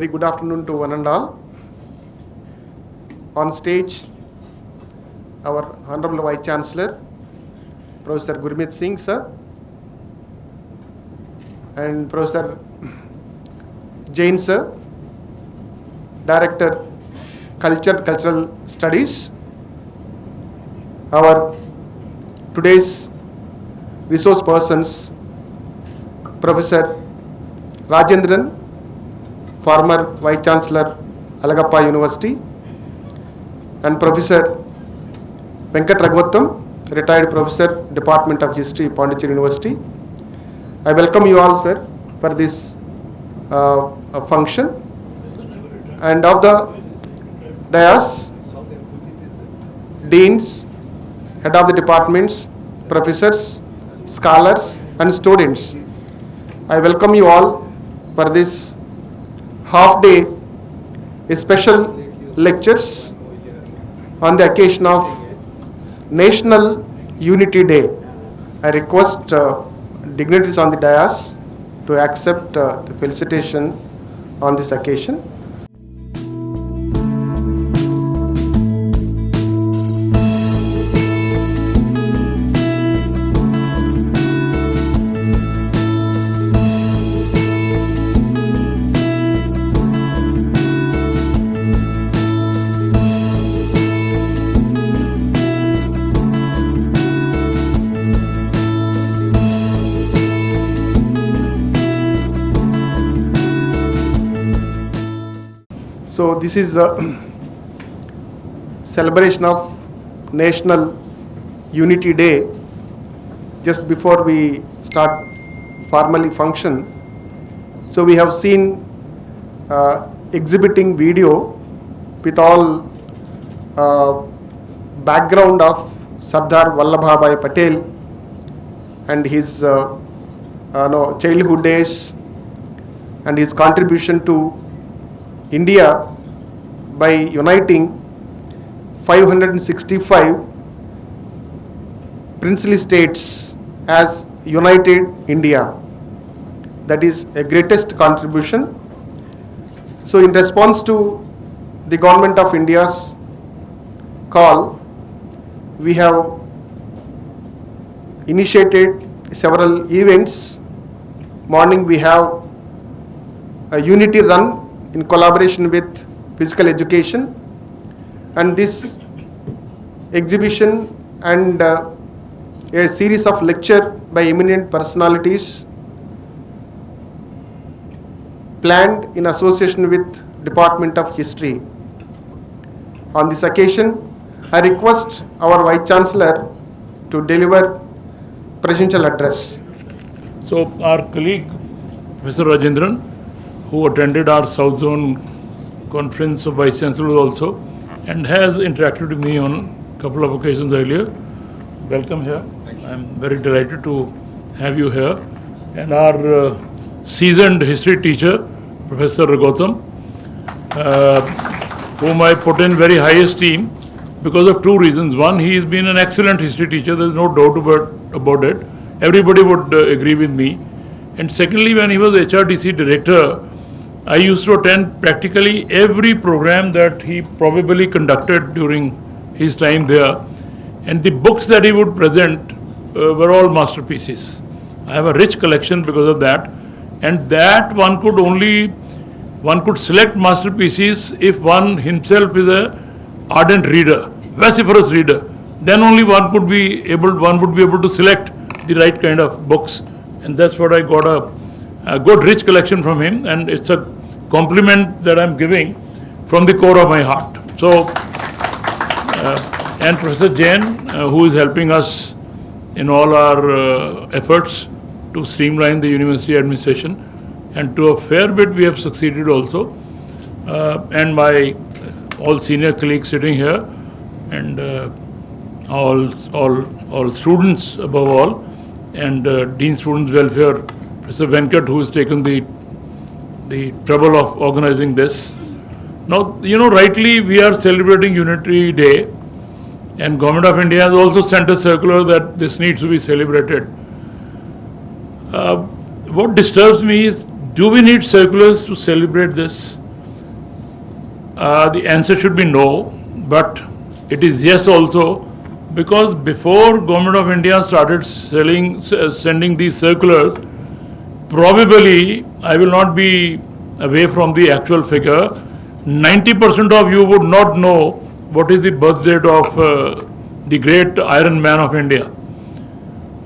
Very good afternoon to one and all. On stage, our Honorable Vice Chancellor, Professor Gurmeet Singh, sir, and Professor Jain, sir, Director, Cultural Studies. Our today's resource persons, Professor Rajendran, former Vice Chancellor, Alagappa University, and Professor Venkat Raghuvattam, retired Professor, Department of History, Pondicherry University. I welcome you all, sir, for this function. And of the dais, deans, head of the departments, professors, scholars, and students, I welcome you all for this half-day special lectures on the occasion of National Unity Day. I request dignitaries on the dais to accept the felicitation on this occasion. So this is a celebration of National Unity Day. Just before we start formally function, so we have seen exhibiting video with all background of Sardar Vallabhbhai Patel and his childhood days and his contribution to India by uniting 565 princely states as United India. That is a greatest contribution. So in response to the Government of India's call, we have initiated several events. Morning we have a unity run in collaboration with physical education, and this exhibition and a series of lecture by eminent personalities planned in association with Department of History. On this occasion, I request our Vice Chancellor to deliver presidential address. So our colleague, Mr. Rajendran, who attended our South Zone conference of Vice Chancellors also and has interacted with me on a couple of occasions earlier. Welcome here. I'm very delighted to have you here. And our seasoned history teacher, Professor Raghuvattam, whom I put in very high esteem because of two reasons. One, he has been an excellent history teacher. There's no doubt about it. Everybody would agree with me. And secondly, when he was HRDC director, I used to attend practically every program that he probably conducted during his time there. And the books that he would present were all masterpieces. I have a rich collection because of that. And that one could select masterpieces if one himself is a ardent reader, vociferous reader. Then only one would be able to select the right kind of books. And that's what I got a good rich collection from him, and it's a compliment that I'm giving from the core of my heart. So, and Professor Jain, who is helping us in all our efforts to streamline the university administration, and to a fair bit we have succeeded also. And my all senior colleagues sitting here, and all students above all, and Dean Students Welfare, Professor Venkat, who has taken the trouble of organizing this. Now, rightly we are celebrating Unity Day, and Government of India has also sent a circular that this needs to be celebrated. What disturbs me is, do we need circulars to celebrate this? The answer should be no, but it is yes also, because before Government of India started sending these circulars, probably, I will not be away from the actual figure, 90% of you would not know what is the birth date of the great Iron Man of India.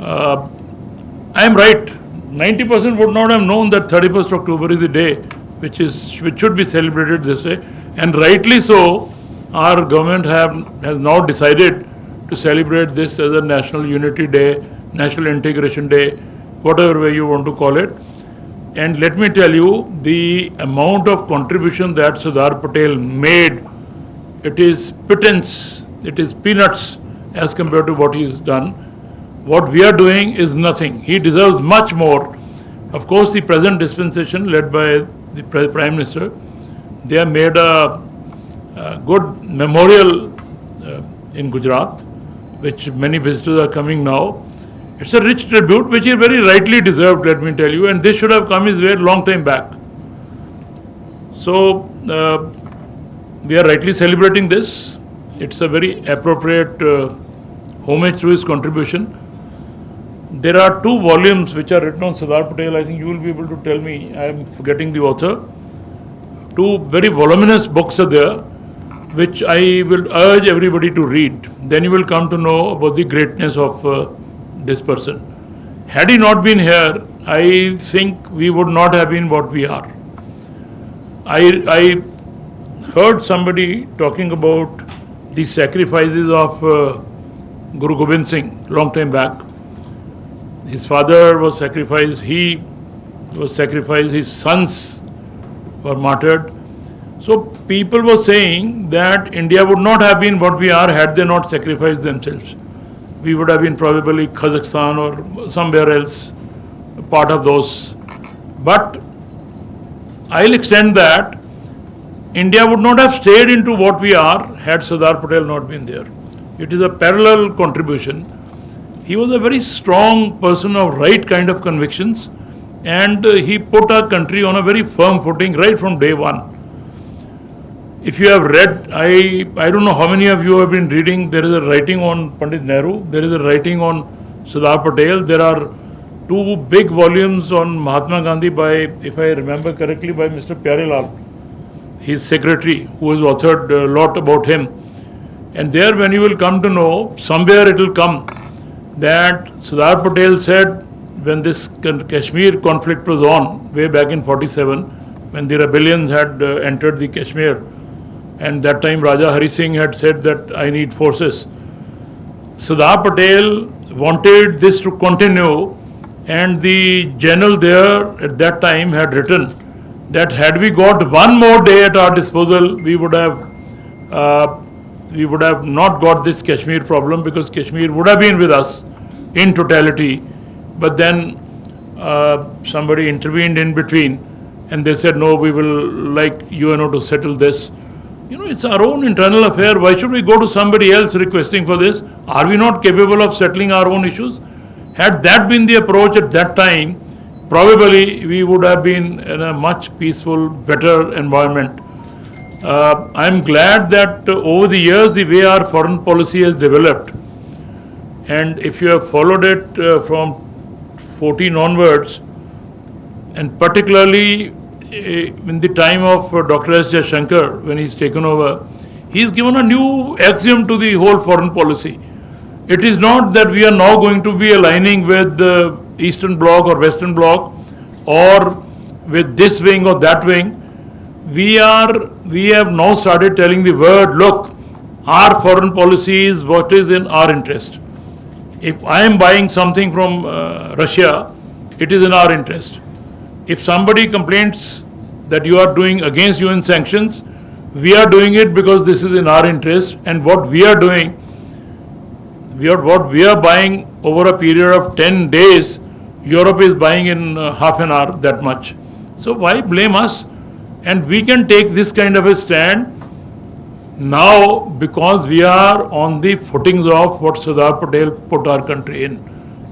I am right. 90% would not have known that 31st October is the day which should be celebrated this way. And rightly so, our government has now decided to celebrate this as a National Unity Day, National Integration Day, whatever way you want to call it. And let me tell you, the amount of contribution that Sardar Patel made, it is pittance, it is peanuts as compared to what he has done. What we are doing is nothing. He deserves much more. Of course, the present dispensation led by the Prime Minister, they have made a good memorial in Gujarat, which many visitors are coming now. It's a rich tribute which is very rightly deserved, let me tell you, and this should have come his way a long time back. So, we are rightly celebrating this. It's a very appropriate homage to his contribution. There are 2 volumes which are written on Sardar Patel. I think you will be able to tell me. I am forgetting the author. 2 very voluminous books are there, which I will urge everybody to read. Then you will come to know about the greatness of this person. Had he not been here, I think we would not have been what we are. I heard somebody talking about the sacrifices of Guru Gobind Singh long time back. His father was sacrificed, he was sacrificed, his sons were martyred. So people were saying that India would not have been what we are had they not sacrificed themselves. We would have been probably Kazakhstan or somewhere else, part of those. But I'll extend that. India would not have stayed into what we are had Sardar Patel not been there. It is a parallel contribution. He was a very strong person of right kind of convictions, and he put our country on a very firm footing right from day one. If you have read, I don't know how many of you have been reading, there is a writing on Pandit Nehru, there is a writing on Sardar Patel, there are 2 big volumes on Mahatma Gandhi by, if I remember correctly, by Mr. Pyarelal, his secretary, who has authored a lot about him. And there, when you will come to know, somewhere it will come that Sardar Patel said when this Kashmir conflict was on, way back in 47, when the rebellions had entered the Kashmir, and that time Raja Hari Singh had said that I need forces. Sardar Patel wanted this to continue, and the general there at that time had written that had we got 1 more day at our disposal, we would have not got this Kashmir problem, because Kashmir would have been with us in totality. But then somebody intervened in between, and they said, no, we will like UNO to settle this. You know, it's our own internal affair. Why should we go to somebody else requesting for this? Are we not capable of settling our own issues? Had that been the approach at that time, probably we would have been in a much peaceful, better environment. I'm glad that over the years, the way our foreign policy has developed, and if you have followed it from 14 onwards, and particularly in the time of Dr. S. Jaishankar, when he's taken over, he's given a new axiom to the whole foreign policy. It is not that we are now going to be aligning with the Eastern Bloc or Western Bloc, or with this wing or that wing. We have now started telling the world, look, our foreign policy is what is in our interest. If I am buying something from Russia, it is in our interest. If somebody complains that you are doing against UN sanctions, we are doing it because this is in our interest, and what we are doing, what we are buying over a period of 10 days, Europe is buying in half an hour that much. So why blame us? And we can take this kind of a stand now because we are on the footings of what Sardar Patel put our country in.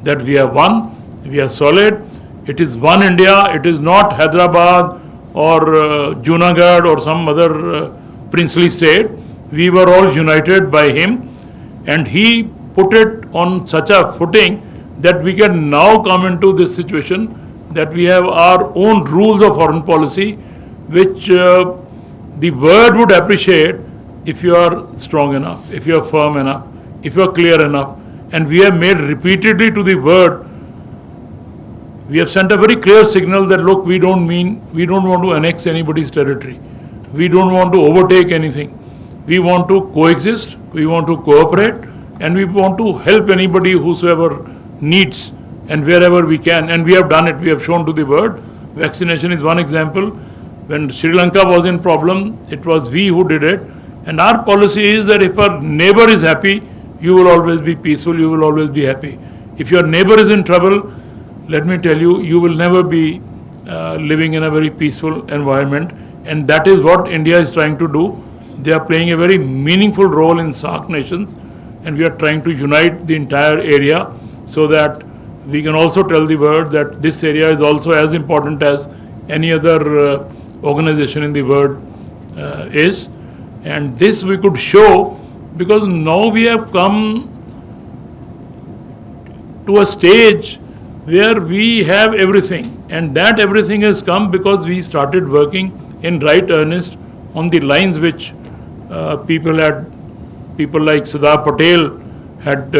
That we are one, we are solid, it is one India, it is not Hyderabad or Junagadh or some other princely state. We were all united by him, and he put it on such a footing that we can now come into this situation that we have our own rules of foreign policy, which the world would appreciate if you are strong enough, if you are firm enough, if you are clear enough. And we have made repeatedly to the world, we have sent a very clear signal that look, we don't want to annex anybody's territory. We don't want to overtake anything. We want to coexist, we want to cooperate, and we want to help anybody whosoever needs and wherever we can. And we have done it, we have shown to the world. Vaccination is one example. When Sri Lanka was in problem, it was we who did it. And our policy is that if our neighbor is happy, you will always be peaceful, you will always be happy. If your neighbor is in trouble, let me tell you, you will never be living in a very peaceful environment. And that is what India is trying to do. They are playing a very meaningful role in SAARC nations, and we are trying to unite the entire area so that we can also tell the world that this area is also as important as any other organization in the world is. And this we could show because now we have come to a stage where we have everything, and that everything has come because we started working in right earnest on the lines which people like Sardar Patel had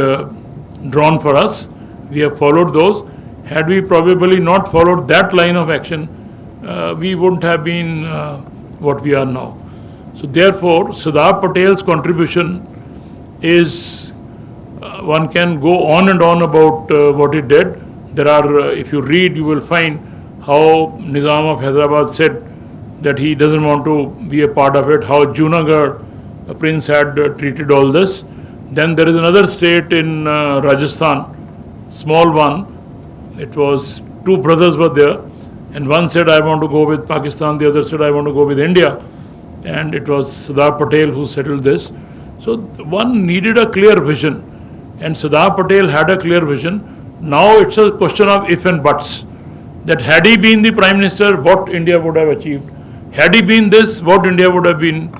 drawn for us. We have followed those. Had we probably not followed that line of action, we wouldn't have been what we are now. So therefore, Sardar Patel's contribution is, one can go on and on about what he did. There are, if you read, you will find how Nizam of Hyderabad said that he doesn't want to be a part of it, how Junagadh prince had treated all this. Then there is another state in Rajasthan, small one. It was two brothers were there, and one said, I want to go with Pakistan, the other said, I want to go with India. And it was Sardar Patel who settled this. So one needed a clear vision, and Sardar Patel had a clear vision. Now it's a question of if and buts. That had he been the Prime Minister, what India would have achieved. Had he been this, what India would have been.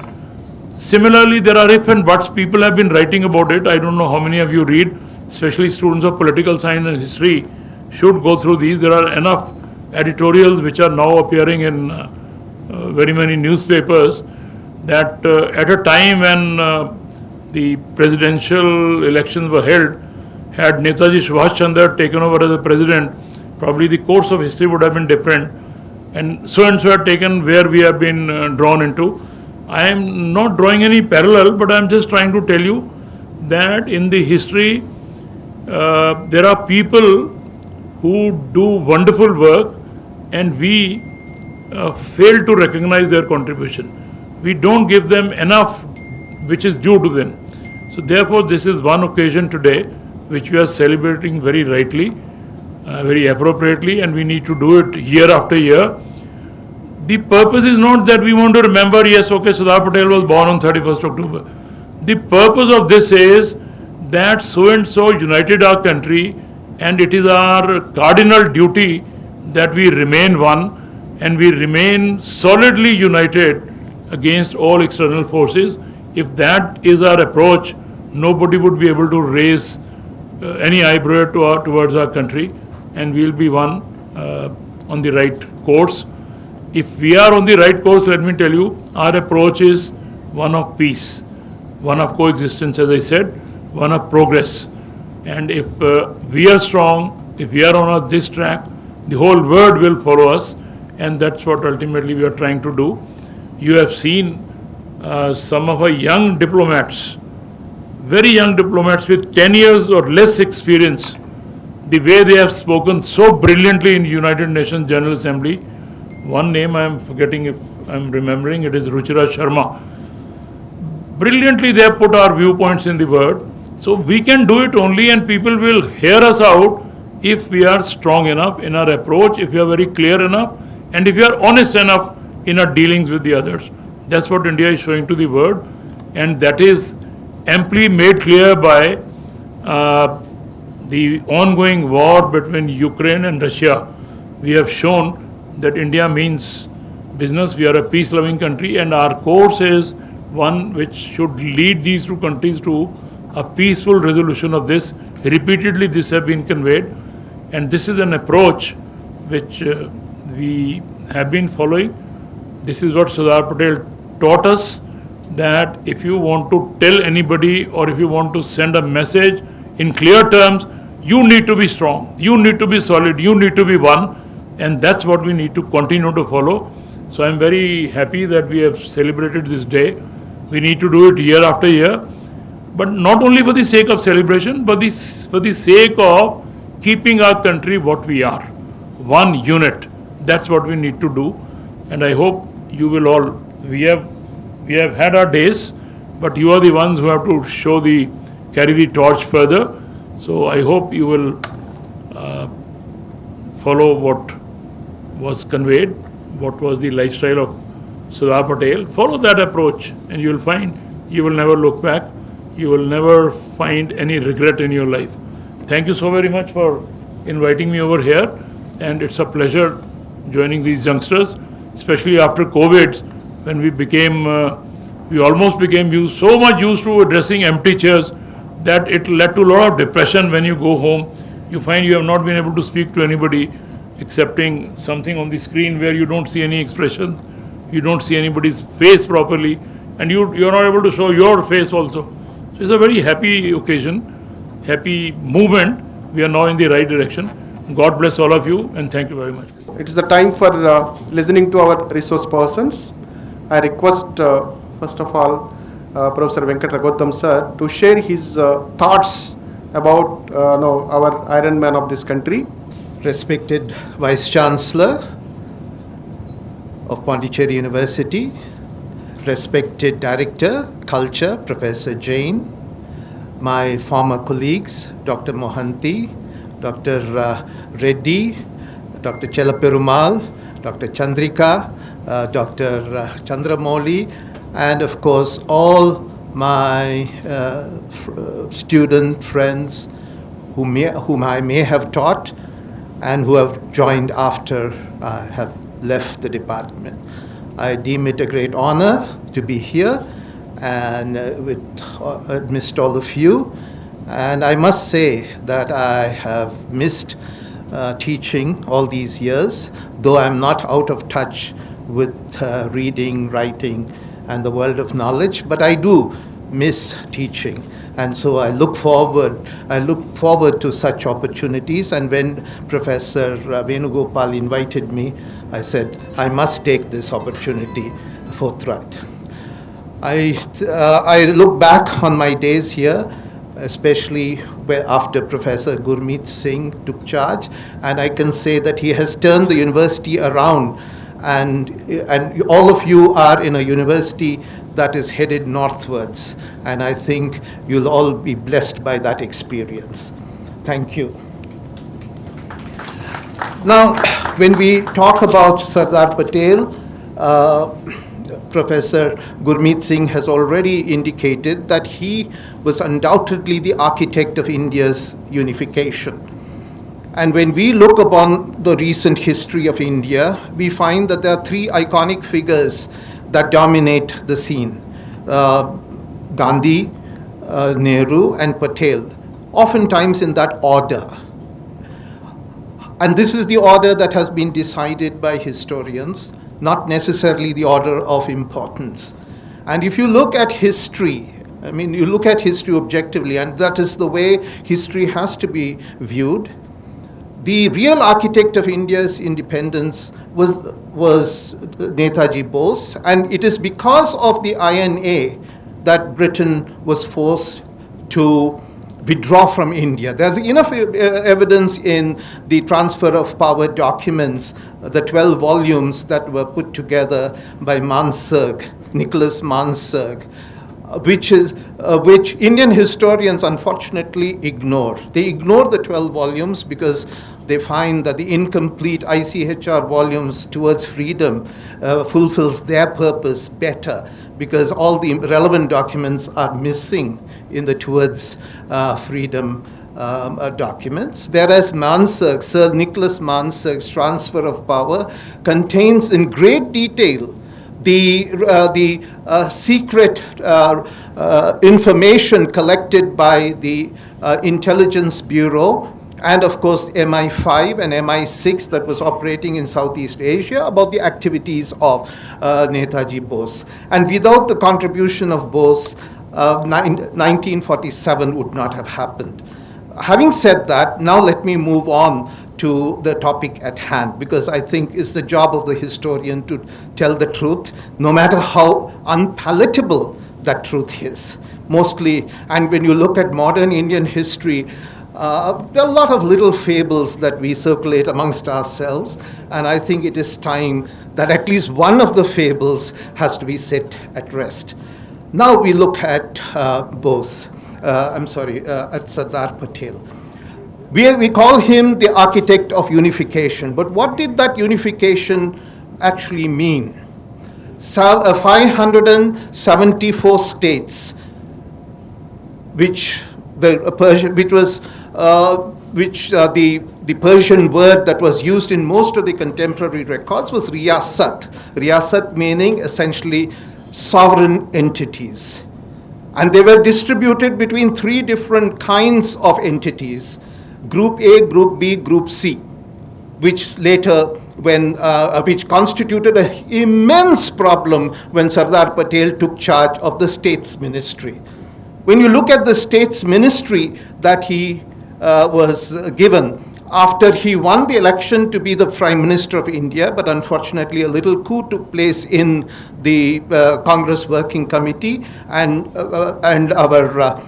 Similarly, there are if and buts. People have been writing about it. I don't know how many of you read, especially students of political science and history should go through these. There are enough editorials which are now appearing in very many newspapers that at a time when the presidential elections were held, had Netaji Subhash Chandra taken over as a president, probably the course of history would have been different. And so had taken where we have been drawn into. I am not drawing any parallel, but I am just trying to tell you that in the history, there are people who do wonderful work, and we fail to recognize their contribution. We don't give them enough which is due to them. So therefore, this is one occasion today which we are celebrating very rightly, very appropriately, and we need to do it year after year. The purpose is not that we want to remember, yes, okay, Sardar Patel was born on 31st October. The purpose of this is that so-and-so united our country, and it is our cardinal duty that we remain one and we remain solidly united against all external forces. If that is our approach, nobody would be able to raise any eyebrow towards our country, and we will be one on the right course. If we are on the right course, let me tell you, our approach is one of peace, one of coexistence, as I said, one of progress. And if we are strong, if we are on this track, the whole world will follow us, and that's what ultimately we are trying to do. You have seen some of our young diplomats, very young diplomats with 10 years or less experience, the way they have spoken so brilliantly in United Nations General Assembly. One name I am forgetting, if I am remembering, it is Ruchira Sharma. Brilliantly they have put our viewpoints in the world. So we can do it only, and people will hear us out if we are strong enough in our approach, if we are very clear enough, and if we are honest enough in our dealings with the others. That's what India is showing to the world, and that is amply made clear by the ongoing war between Ukraine and Russia. We have shown that India means business. We are a peace-loving country, and our course is one which should lead these two countries to a peaceful resolution of this. Repeatedly this has been conveyed, and this is an approach which we have been following. This is what Sardar Patel taught us, that if you want to tell anybody or if you want to send a message in clear terms, you need to be strong, you need to be solid, you need to be one, and that's what we need to continue to follow. So I'm very happy that we have celebrated this day. We need to do it year after year, but not only for the sake of celebration, but for the sake of keeping our country what we are, one unit. That's what we need to do, and I hope you will all. We have had our days, but you are the ones who have to carry the torch further. So I hope you will follow what was conveyed, what was the lifestyle of Sardar Patel. Follow that approach, and you will find you will never look back. You will never find any regret in your life. Thank you so very much for inviting me over here, and it's a pleasure joining these youngsters, especially after COVID, when we almost became so much used to addressing empty chairs that it led to a lot of depression. When you go home, you find you have not been able to speak to anybody excepting something on the screen where you don't see any expression, you don't see anybody's face properly, and you're not able to show your face also. So it's a very happy occasion, happy movement. We are now in the right direction. God bless all of you, and thank you very much. It is the time for listening to our resource persons. I request, first of all, Professor Venkat Raghutam sir to share his thoughts about our Iron Man of this country. Respected Vice Chancellor of Pondicherry University, respected Director, Culture, Professor Jain, my former colleagues, Dr. Mohanty, Dr. Reddy, Dr. Chelaperumal, Dr. Chandrika, Dr. Chandramouli, and of course all my student friends whom I may have taught and who have joined after I have left the department. I deem it a great honor to be here and amidst all of you. And I must say that I have missed teaching all these years, though I'm not out of touch with reading, writing, and the world of knowledge, but I do miss teaching. And so I look forward to such opportunities. And when Professor Venugopal invited me, I said, I must take this opportunity forthright. I look back on my days here, especially after Professor Gurmeet Singh took charge, and I can say that he has turned the university around, and all of you are in a university that is headed northwards, and I think you'll all be blessed by that experience. Thank you. Now, when we talk about Sardar Patel, Professor Gurmeet Singh has already indicated that he was undoubtedly the architect of India's unification. And when we look upon the recent history of India, we find that there are three iconic figures that dominate the scene. Gandhi, Nehru, and Patel, oftentimes in that order. And this is the order that has been decided by historians, not necessarily the order of importance. And if you look at history, you look at history objectively, and that is the way history has to be viewed. The real architect of India's independence was Netaji Bose, and it is because of the INA that Britain was forced to withdraw from India. There's enough evidence in the transfer of power documents, the 12 volumes that were put together by Nicholas Mansurg, which Indian historians unfortunately ignore. They ignore the 12 volumes because they find that the incomplete ICHR volumes Towards Freedom fulfills their purpose better, because all the relevant documents are missing in the Towards Freedom documents, whereas Sir Nicholas Mansurg's transfer of power contains in great detail the secret information collected by the Intelligence Bureau, and of course MI5 and MI6 that was operating in Southeast Asia about the activities of Netaji Bose. And without the contribution of Bose, 1947 would not have happened. Having said that, now let me move on to the topic at hand, because I think it's the job of the historian to tell the truth, no matter how unpalatable that truth is. Mostly, and when you look at modern Indian history, there are a lot of little fables that we circulate amongst ourselves, and I think it is time that at least one of the fables has to be set at rest. Now we look at at Sardar Patel. We call him the architect of unification, but what did that unification actually mean? 574 states, the Persian word that was used in most of the contemporary records was riyasat. Riyasat meaning essentially sovereign entities. And they were distributed between three different kinds of entities: Group A, Group B, Group C, which later, which constituted an immense problem when Sardar Patel took charge of the States Ministry. When you look at the States Ministry that he was given after he won the election to be the Prime Minister of India, but unfortunately a little coup took place in the Congress Working Committee, and our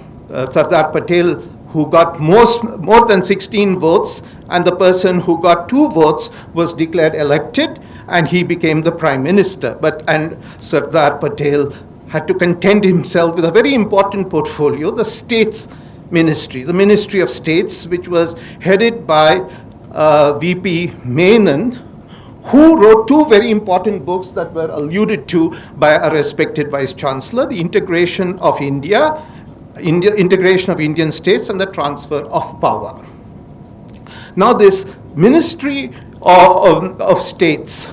Sardar Patel, who got more than 16 votes, and the person who got 2 votes was declared elected, and he became the Prime Minister. And Sardar Patel had to contend himself with a very important portfolio, the States Ministry, the Ministry of States, which was headed by VP Menon, who wrote 2 very important books that were alluded to by a respected Vice Chancellor: The Integration of Integration of Indian States and the Transfer of Power. Now this Ministry of States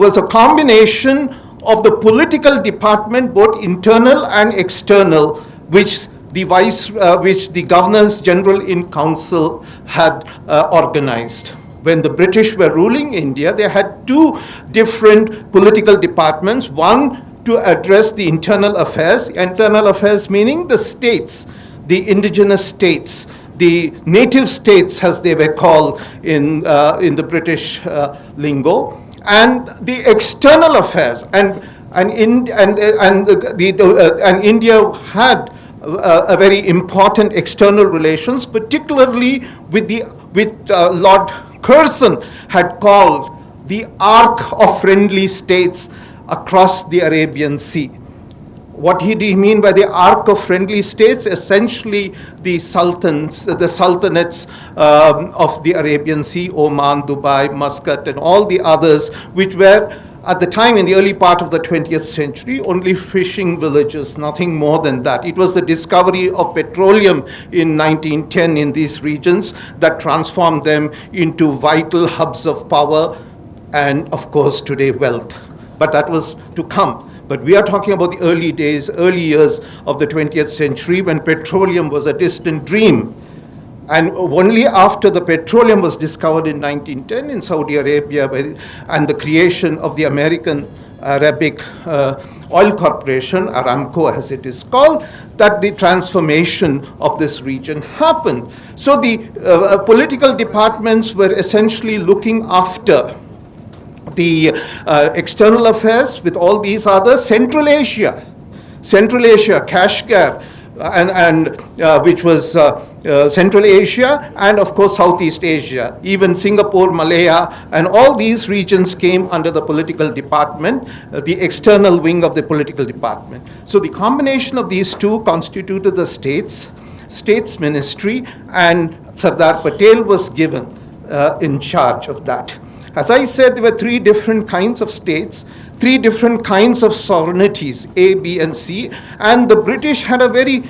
was a combination of the political department, both internal and external, which the Governors General in Council had organized. When the British were ruling India, they had 2 different political departments, one to address the internal affairs meaning the states, the indigenous states, the native states as they were called in the British lingo, and the external affairs, and India had a very important external relations, particularly with Lord Curzon had called the Ark of Friendly States across the Arabian Sea. What did he mean by the Ark of Friendly States? Essentially the sultanates of the Arabian Sea, Oman, Dubai, Muscat, and all the others, which were at the time, in the early part of the 20th century, only fishing villages, nothing more than that. It was the discovery of petroleum in 1910 in these regions that transformed them into vital hubs of power and, of course, today wealth. But that was to come. But we are talking about the early years of the 20th century, when petroleum was a distant dream. And only after the petroleum was discovered in 1910 in Saudi Arabia and the creation of the American Arabic Oil Corporation, Aramco as it is called, that the transformation of this region happened. So the political departments were essentially looking after the external affairs with all these others. Central Asia, Kashgar, which was Central Asia, and of course Southeast Asia, even Singapore, Malaya, and all these regions came under the political department, the external wing of the political department. So the combination of these two constituted the States Ministry, and Sardar Patel was given in charge of that. As I said, there were 3 different kinds of states, 3 different kinds of sovereignties, A, B, and C, and the British had a very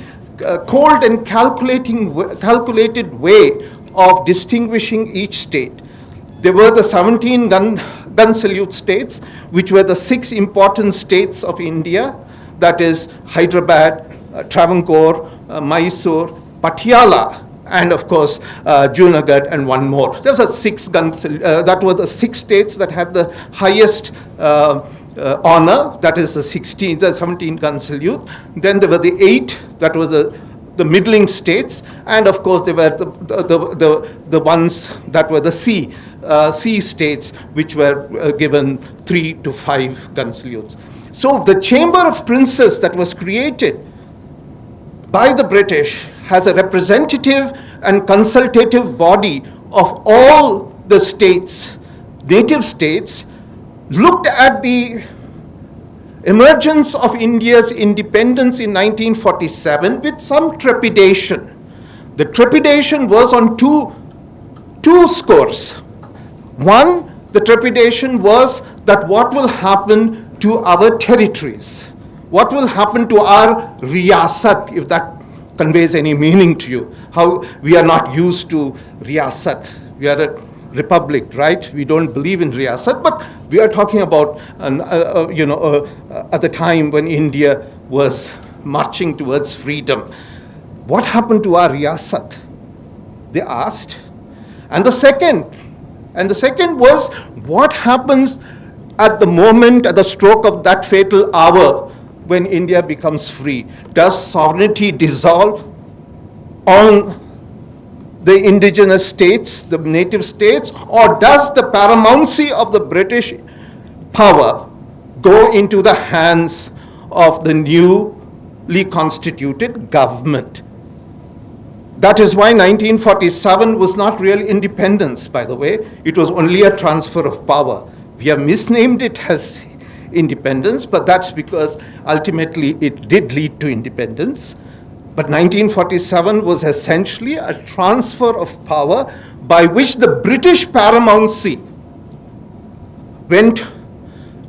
cold and calculated way of distinguishing each state. There were the 17 gun gun salute states, which were the 6 important states of India, that is Hyderabad, Travancore, Mysore, Patiala, and of course Junagadh and one more. There was that were the 6 states that had the highest honor, that is the 17 gun salute. Then there were the 8 that were the middling states, and of course there were the ones that were the sea states, which were given 3 to 5 gun salutes. So the Chamber of Princes that was created by the British has a representative and consultative body of all the states, native states, looked at the emergence of India's independence in 1947 with some trepidation. The trepidation was on two scores. One, the trepidation was that what will happen to our territories? What will happen to our riyasat, if that conveys any meaning to you? How we are not used to riyasat. We are a republic, right? We don't believe in riyasat, but we are talking about, at the time when India was marching towards freedom. What happened to our riyasat? They asked. And the second was, what happens at the moment, at the stroke of that fatal hour when India becomes free? Does sovereignty dissolve on the indigenous states, the native states, or does the paramountcy of the British power go into the hands of the newly constituted government? That is why 1947 was not real independence, by the way. It was only a transfer of power. We have misnamed it as independence, but that's because ultimately it did lead to independence. But 1947 was essentially a transfer of power by which the British paramountcy went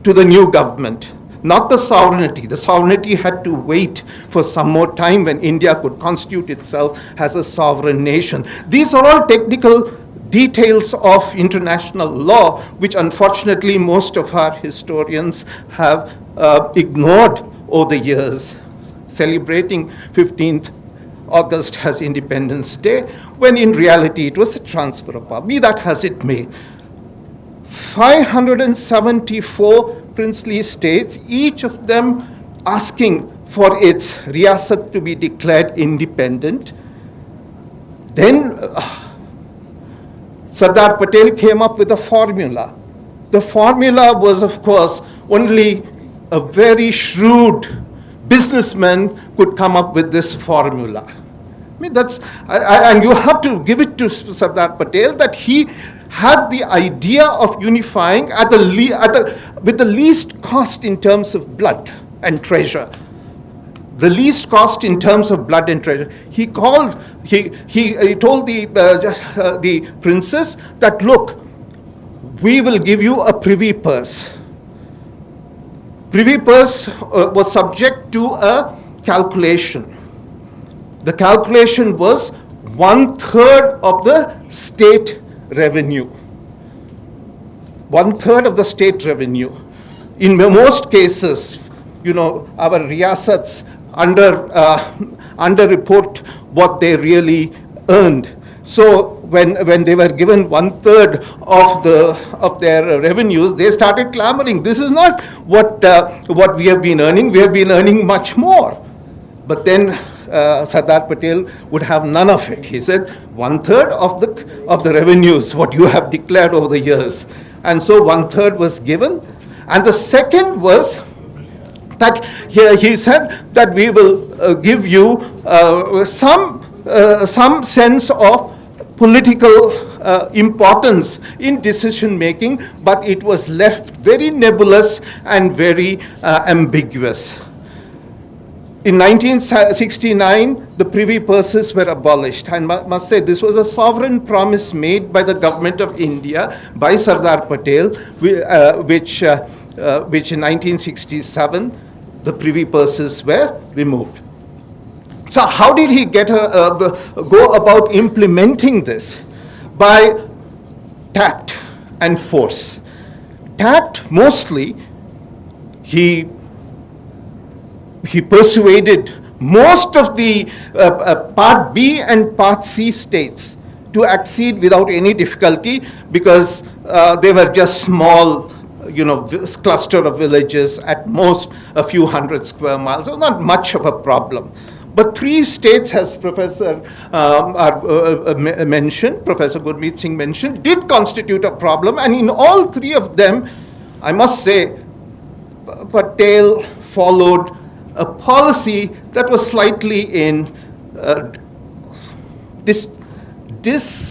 to the new government, not the sovereignty. The sovereignty had to wait for some more time when India could constitute itself as a sovereign nation. These are all technical details of international law, which unfortunately most of our historians have ignored over the years, celebrating 15th August as Independence Day, when in reality it was a transfer of power. Be that as it may, 574 princely states, each of them asking for its riyasat to be declared independent. Then Sardar Patel came up with a formula. The formula was, of course, only a very shrewd businessman could come up with this formula. I mean, and you have to give it to Sardar Patel that he had the idea of unifying with the least cost in terms of blood and treasure. The least cost in terms of blood and treasure. He told the princes that, look, we will give you a privy purse. Privy purse was subject to a calculation. The calculation was 1/3 of the state revenue. 1/3 of the state revenue. In most cases, our riyasats under-report what they really earned. So when they were given 1/3 of their revenues, they started clamoring. This is not what we have been earning. We have been earning much more. But then Sardar Patel would have none of it. He said 1/3 of the revenues, what you have declared over the years. And so 1/3 was given. And the second was that he said that we will give you some sense of political importance in decision making, but it was left very nebulous and very ambiguous. In 1969, the privy purses were abolished. I must say, this was a sovereign promise made by the government of India, by Sardar Patel, which in 1967, the privy purses were removed. So how did he go about implementing this? By tact and force. attacked mostly, he persuaded most of the Part B and Part C states to accede without any difficulty, because they were just small, cluster of villages, at most a few hundred square miles, so not much of a problem. But 3 states, as Professor mentioned, Professor Gurmeet Singh mentioned, did constitute a problem, and in all 3 of them, I must say, Patel followed a policy that was slightly in disjunctive.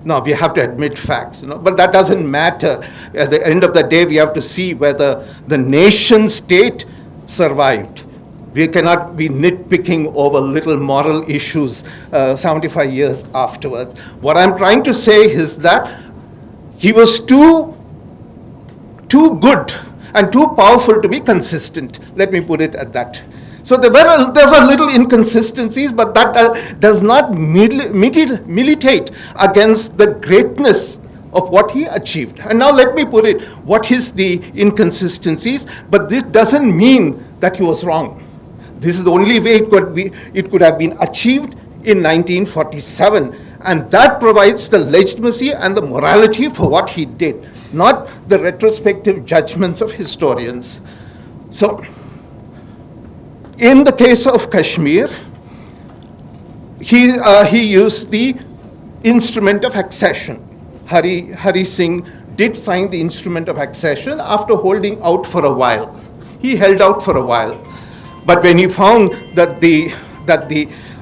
Now, we have to admit facts, but that doesn't matter. At the end of the day, we have to see whether the nation state survived. We cannot be nitpicking over little moral issues 75 years afterwards. What I'm trying to say is that he was too good and too powerful to be consistent. Let me put it at that. So there were little inconsistencies, but that does not militate against the greatness of what he achieved. And now let me put it, what is the inconsistencies? But this doesn't mean that he was wrong. This is the only way it could have been achieved in 1947. And that provides the legitimacy and the morality for what he did, not the retrospective judgments of historians. So, in the case of Kashmir, he used the instrument of accession. Hari Singh did sign the instrument of accession after holding out for a while. He held out for a while. But when he found that the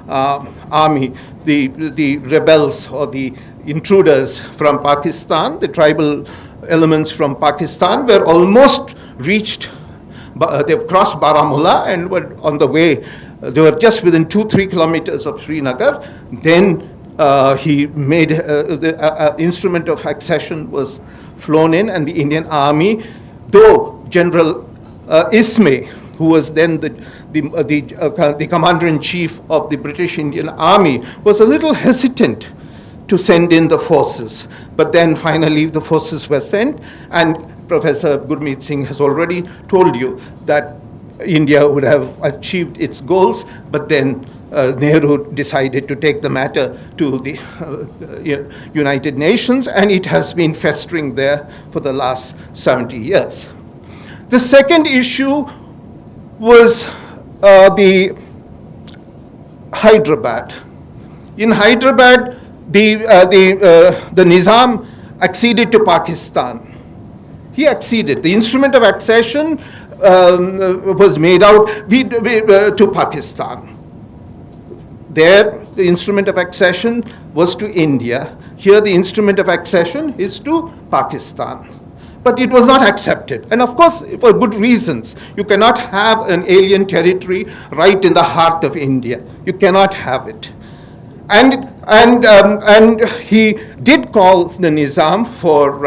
army, the rebels or the intruders from Pakistan, the tribal elements from Pakistan, were almost reached, they've crossed Baramulla and were on the way, they were just within 2-3 kilometers of Srinagar, then he made, the instrument of accession was flown in, and the Indian army, though General Ismay, who was then the commander-in-chief of the British Indian Army, was a little hesitant to send in the forces. But then finally the forces were sent, and Professor Gurmeet Singh has already told you that India would have achieved its goals, but then Nehru decided to take the matter to the United Nations, and it has been festering there for the last 70 years. The second issue was the Hyderabad. In Hyderabad, the Nizam acceded to Pakistan. He acceded. The instrument of accession was made out to Pakistan. There, the instrument of accession was to India. Here, the instrument of accession is to Pakistan. But it was not accepted. And of course, for good reasons. You cannot have an alien territory right in the heart of India. You cannot have it. And he did call the Nizam for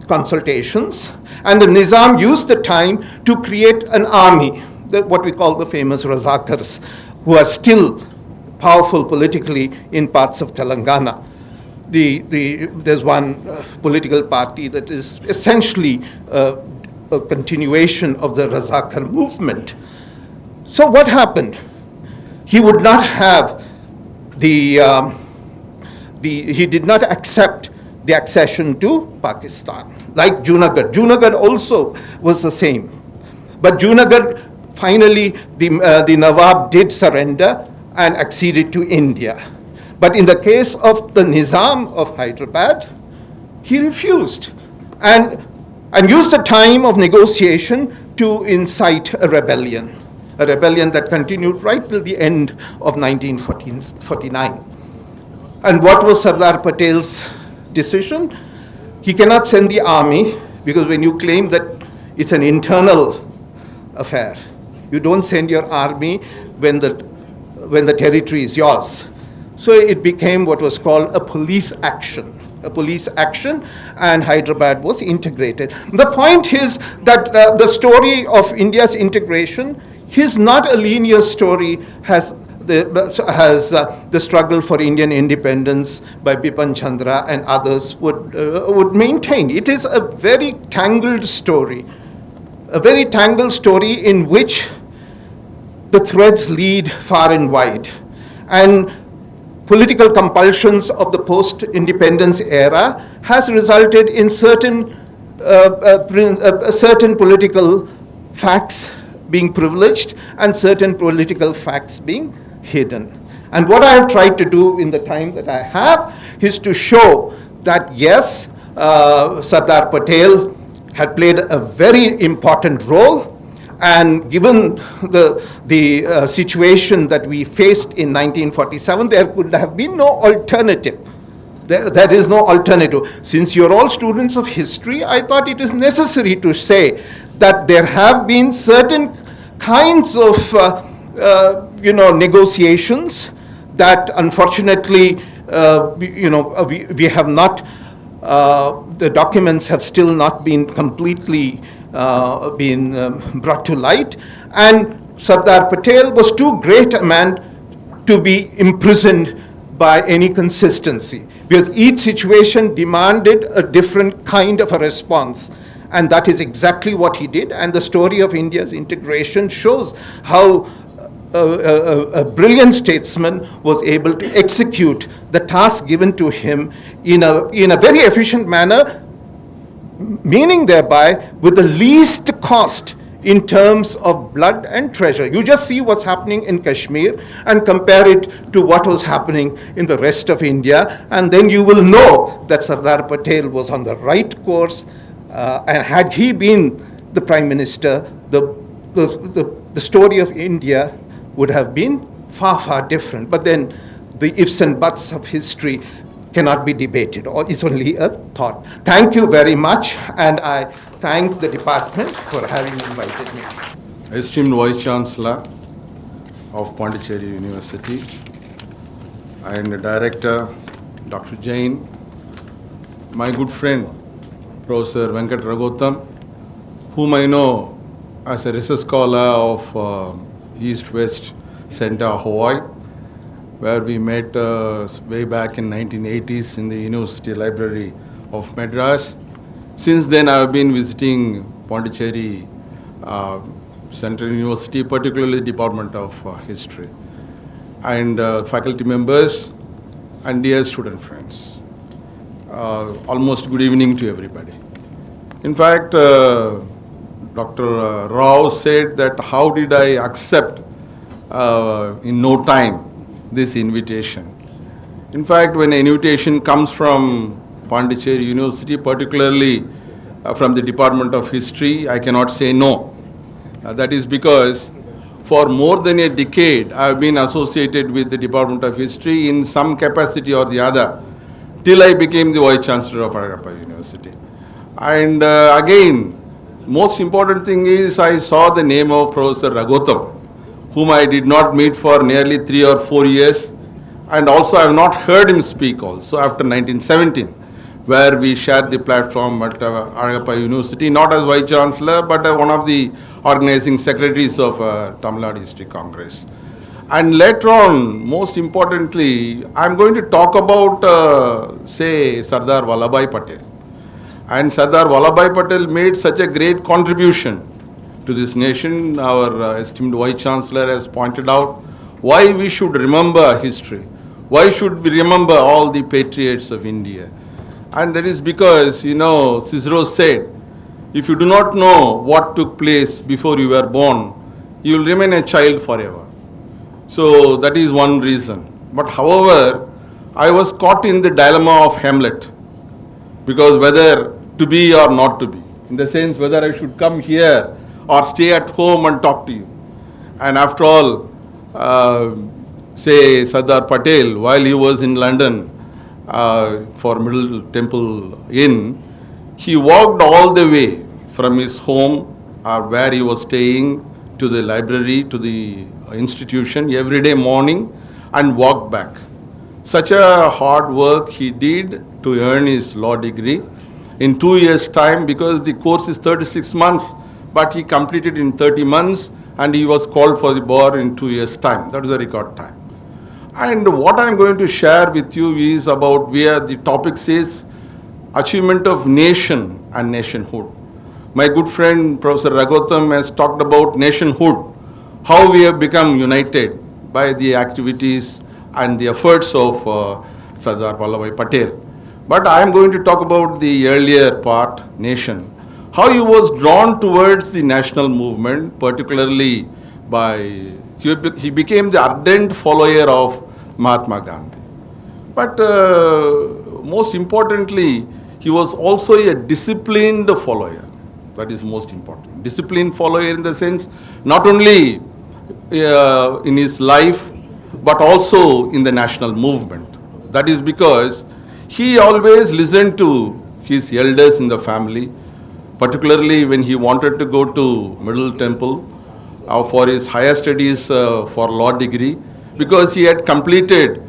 consultations. And the Nizam used the time to create an army, what we call the famous Razakars, who are still powerful politically in parts of Telangana. There's one political party that is essentially a continuation of the Razakar movement. So what happened? He would not have he did not accept the accession to Pakistan, like Junagadh. Junagadh also was the same. But Junagadh, finally, the Nawab did surrender and acceded to India. But in the case of the Nizam of Hyderabad, he refused and used the time of negotiation to incite a rebellion that continued right till the end of 1949. And what was Sardar Patel's decision? He cannot send the army, because when you claim that it's an internal affair, you don't send your army when the territory is yours. So it became what was called a police action, and Hyderabad was integrated. The point is that the story of India's integration is not a linear story, as the struggle for Indian independence by Bipan Chandra and others would maintain. It is a very tangled story in which the threads lead far and wide. And political compulsions of the post-independence era has resulted in certain political facts being privileged and certain political facts being hidden. And what I have tried to do in the time that I have is to show that yes, Sardar Patel had played a very important role, and given the situation that we faced in 1947, there could have been no alternative. There is no alternative. Since you're all students of history, I thought it is necessary to say that there have been certain kinds of negotiations that unfortunately we have not, the documents have still not been completely brought to light, and Sardar Patel was too great a man to be imprisoned by any consistency, because each situation demanded a different kind of a response. And that is exactly what he did. And the story of India's integration shows how a brilliant statesman was able to execute the task given to him in a very efficient manner, meaning thereby with the least cost in terms of blood and treasure. You just see what's happening in Kashmir and compare it to what was happening in the rest of India, and then you will know that Sardar Patel was on the right course. And had he been the Prime Minister, the story of India would have been far, far different. But then the ifs and buts of history cannot be debated, or it's only a thought. Thank you very much, and I thank the department for having invited me. Esteemed Vice Chancellor of Pondicherry University and Director Dr. Jain, my good friend Professor Venkat Raghutam, whom I know as a research scholar of East-West Center, Hawaii, where we met way back in 1980s in the University Library of Madras. Since then, I have been visiting Pondicherry Central University, particularly the Department of History, and faculty members and dear student friends. Almost good evening to everybody. In fact, Dr. Rao said that how did I accept in no time this invitation. In fact, when an invitation comes from Pondicherry University, particularly from the Department of History, I cannot say no. That is because for more than a decade, I have been associated with the Department of History in some capacity or the other, till I became the Vice Chancellor of Agarppa University. And again, most important thing is I saw the name of Professor Raghutam, whom I did not meet for nearly 3 or 4 years, and also I have not heard him speak also after 1917, where we shared the platform at Agarppa University, not as Vice Chancellor, but one of the organizing secretaries of Tamil Nadu History Congress. And later on, most importantly, I'm going to talk about, say, Sardar Vallabhbhai Patel. And Sardar Vallabhbhai Patel made such a great contribution to this nation. Our esteemed Vice Chancellor has pointed out why we should remember history. Why should we remember all the patriots of India? And that is because, Cicero said, if you do not know what took place before you were born, you will remain a child forever. So that is one reason. But however, I was caught in the dilemma of Hamlet, because whether to be or not to be, in the sense whether I should come here or stay at home and talk to you. And after all, say Sardar Patel, while he was in London for Middle Temple Inn, he walked all the way from his home where he was staying to the library, to the institution every day morning, and walked back. Such a hard work he did to earn his law degree in 2 years' time, because the course is 36 months, but he completed in 30 months and he was called for the bar in 2 years' time. That was the record time. And what I'm going to share with you is about where the topic says achievement of nation and nationhood. My good friend Professor Raghutam has talked about nationhood, how we have become united by the activities and the efforts of Sardar Vallabhbhai Patel. But I am going to talk about the earlier part, nation, how he was drawn towards the national movement, particularly by, he became the ardent follower of Mahatma Gandhi. But most importantly, he was also a disciplined follower. That is most important. Disciplined follower in the sense, not only in his life, but also in the national movement. That is because he always listened to his elders in the family, particularly when he wanted to go to Middle Temple for his higher studies for law degree, because he had completed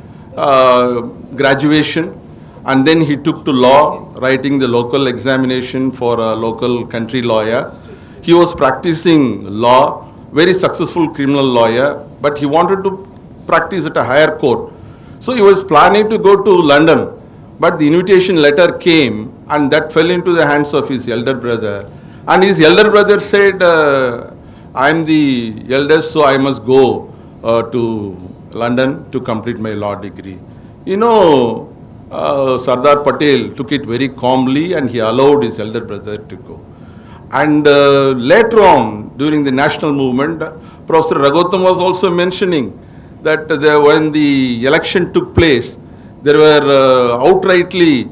graduation and then he took to law, writing the local examination for a local country lawyer. He was practicing law, very successful criminal lawyer, but he wanted to practice at a higher court. So he was planning to go to London, but the invitation letter came and that fell into the hands of his elder brother. And his elder brother said, I am the eldest, so I must go to London to complete my law degree. You know, Sardar Patel took it very calmly and he allowed his elder brother to go. And later on, during the national movement, Professor Raghutam was also mentioning that when the election took place, there were outrightly,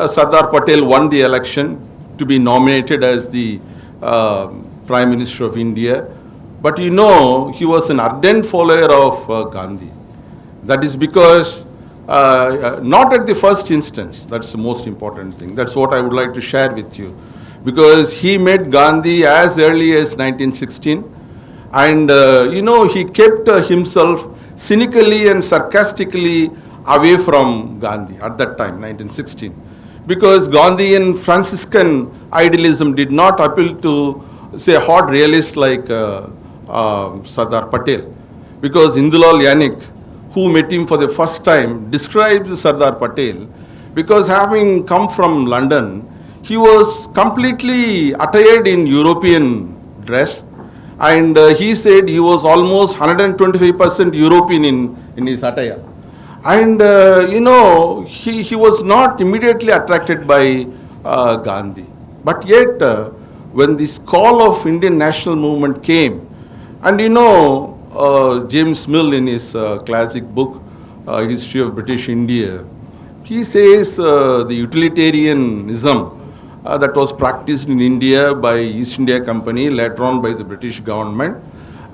Sardar Patel won the election to be nominated as the Prime Minister of India. But you know, he was an ardent follower of Gandhi. That is because, not at the first instance, that's the most important thing. That's what I would like to share with you. Because he met Gandhi as early as 1916. And, you know, he kept himself cynically and sarcastically away from Gandhi at that time, 1916. Because Gandhian Franciscan idealism did not appeal to, say, a hard realist like Sardar Patel. Because Indulal Yanik, who met him for the first time, describes Sardar Patel because having come from London, he was completely attired in European dress, and he said he was almost 125% European in his attire. And you know, he was not immediately attracted by Gandhi. But yet, when this call of Indian national movement came, and you know, James Mill in his classic book, History of British India, he says the utilitarianism that was practiced in India by East India Company, later on by the British government,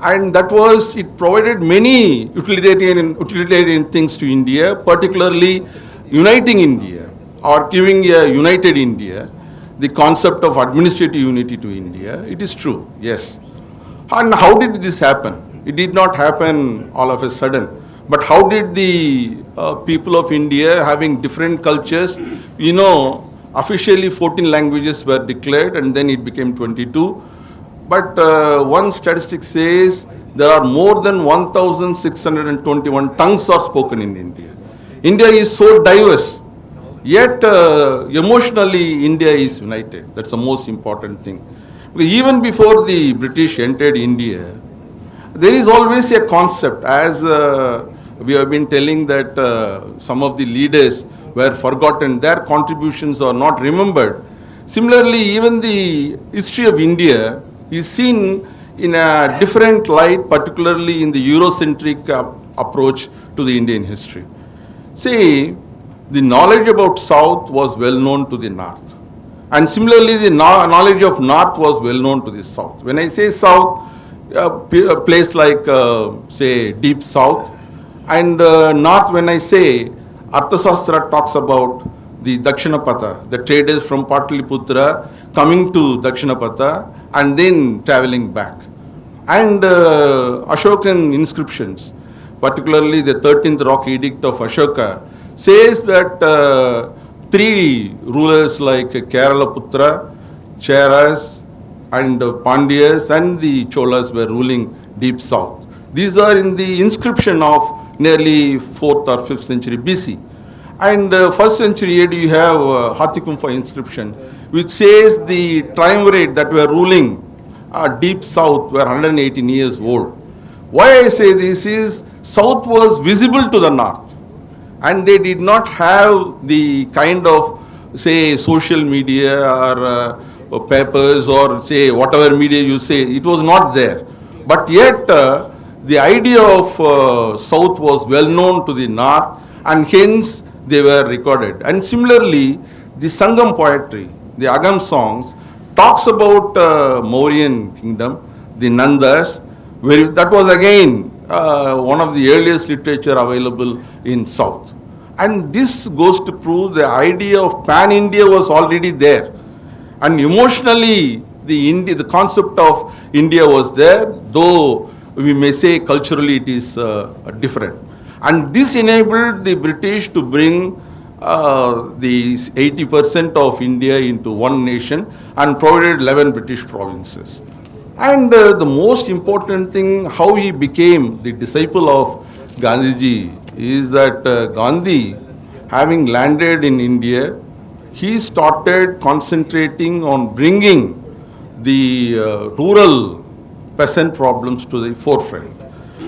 and that was, it provided many utilitarian things to India, particularly uniting India or giving a united India, the concept of administrative unity to India. It is true, yes. And how did this happen? It did not happen all of a sudden. But how did the people of India, having different cultures, you know, officially 14 languages were declared and then it became 22. But one statistic says there are more than 1,621 tongues are spoken in India. India is so diverse, yet emotionally India is united. That's the most important thing. Because even before the British entered India, there is always a concept, as we have been telling that some of the leaders were forgotten, their contributions are not remembered. Similarly, even the history of India is seen in a different light, particularly in the Eurocentric approach to the Indian history. See, the knowledge about South was well known to the North. And similarly, the knowledge of North was well known to the South. When I say South, a place like, say, Deep South, and North, when I say, Arthasastra talks about the Dakshinapatha, the traders from Pataliputra coming to Dakshinapatha and then traveling back. And Ashokan inscriptions, particularly the 13th Rock Edict of Ashoka, says that three rulers like Keralaputra, Cheras, and Pandyas and the Cholas were ruling deep south. These are in the inscription of nearly 4th or 5th century BC. And 1st century AD you have Hathikumfa inscription, which says the triumvirate that were ruling deep south were 118 years old. Why I say this is, south was visible to the north, and they did not have the kind of, say, social media or papers or say whatever media you say, it was not there. But yet the idea of south was well known to the north, and hence they were recorded. And similarly, the Sangam poetry, the Agam songs, talks about Mauryan kingdom, the Nandas, that was again one of the earliest literature available in south. And this goes to prove the idea of pan-India was already there. And emotionally, the concept of India was there, though we may say culturally it is different. And this enabled the British to bring the 80% of India into one nation and provided 11 British provinces. And the most important thing, how he became the disciple of Gandhiji, is that Gandhi, having landed in India, he started concentrating on bringing the rural peasant problems to the forefront.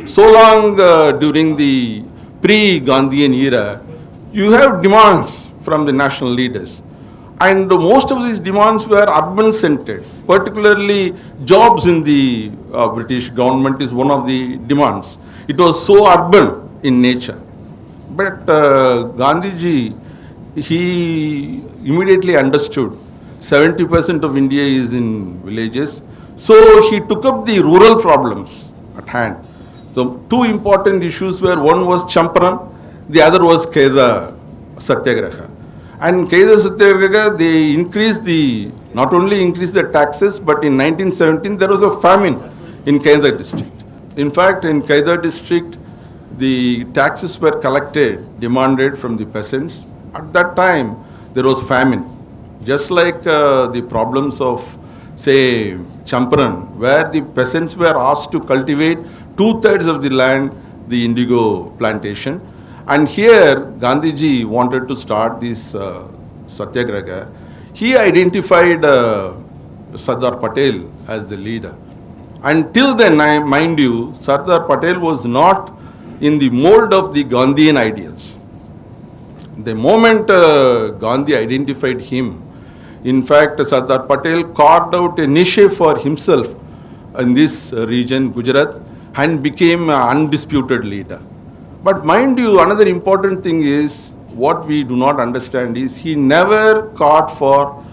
So long during the pre-Gandhian era, you have demands from the national leaders. And most of these demands were urban-centered, particularly jobs in the British government is one of the demands. It was so urban in nature. But Gandhiji, he immediately understood 70% of India is in villages. So he took up the rural problems at hand. So two important issues were, one was Champaran, the other was Keza Satyagraha. And Keza Satyagraha, they not only increased the taxes, but in 1917 there was a famine in Keza district. In fact, in Keza district, the taxes were demanded from the peasants. At that time, there was famine. Just like the problems of, say, Champaran, where the peasants were asked to cultivate 2/3 of the land, the indigo plantation. And here, Gandhiji wanted to start this Satyagraha. He identified Sardar Patel as the leader. Until then, mind you, Sardar Patel was not in the mold of the Gandhian ideals. The moment Gandhi identified him, in fact, Sardar Patel carved out a niche for himself in this region, Gujarat, and became an undisputed leader. But mind you, another important thing is, what we do not understand is, he never caught for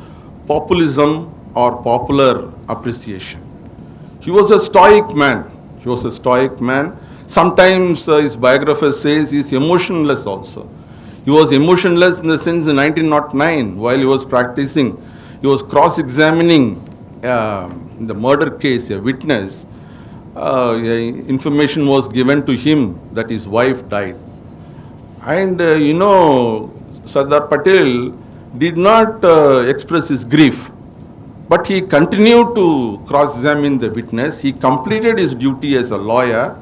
populism or popular appreciation. He was a stoic man. Sometimes his biographer says he is emotionless also. He was emotionless in the sense in 1909, while he was practicing, he was cross-examining in the murder case, a witness. Information was given to him that his wife died. And Sardar Patel did not express his grief, but he continued to cross-examine the witness. He completed his duty as a lawyer,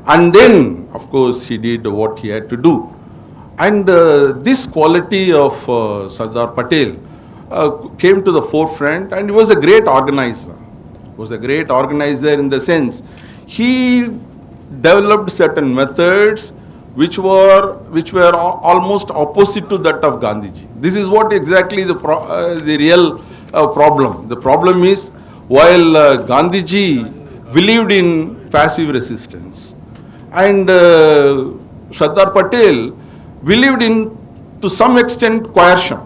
and then, of course, he did what he had to do. And this quality of Sardar Patel came to the forefront, and he was a great organizer. In the sense, he developed certain methods which were almost opposite to that of Gandhiji. This is what exactly the real problem. The problem is, while Gandhiji believed in passive resistance, and Sardar Patel believed in, to some extent, coercion.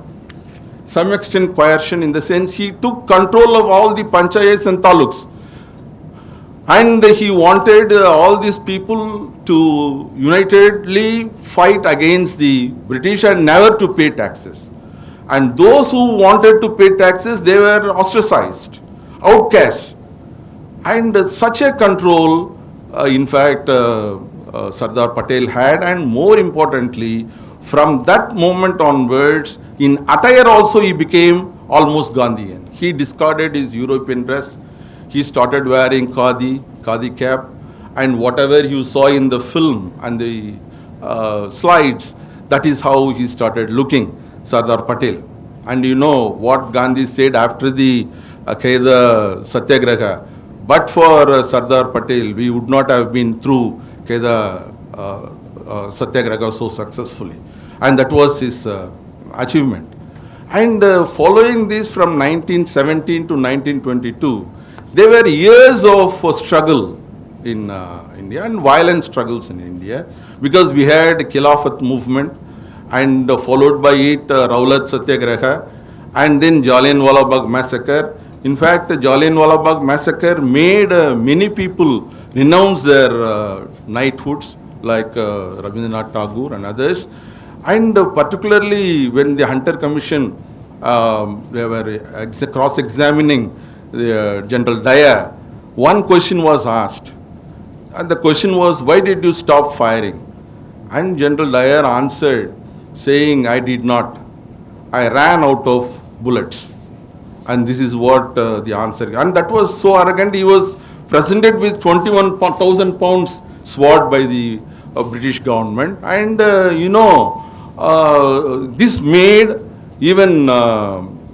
In the sense, he took control of all the panchayats and taluks. And he wanted all these people to unitedly fight against the British and never to pay taxes. And those who wanted to pay taxes, they were ostracized, outcast. And such a control, in fact, Sardar Patel had, and more importantly, from that moment onwards, in attire also he became almost Gandhian. he discarded his European dress. He started wearing khadi cap, and whatever you saw in the film and the slides, that is how he started looking, Sardar Patel. And you know what Gandhi said after the Khaida Satyagraha. But for Sardar Patel, we would not have been through Khaida Satyagraha so successfully. And that was his achievement. And following this from 1917 to 1922, there were years of struggle in India and violent struggles in India, because we had Khilafat movement and followed by it Rowlatt Satyagraha and then Jallianwala Bagh massacre. In fact, Jallianwala Bagh massacre made many people renounce their knighthoods, like Rabindranath Tagore and others. And particularly when the Hunter Commission, they were cross-examining General Dyer, one question was asked. And the question was, why did you stop firing? And General Dyer answered, saying, I did not. I ran out of bullets. And this is what the answer. And that was so arrogant. He was presented with 21,000 pounds sword by the British government. And, this made even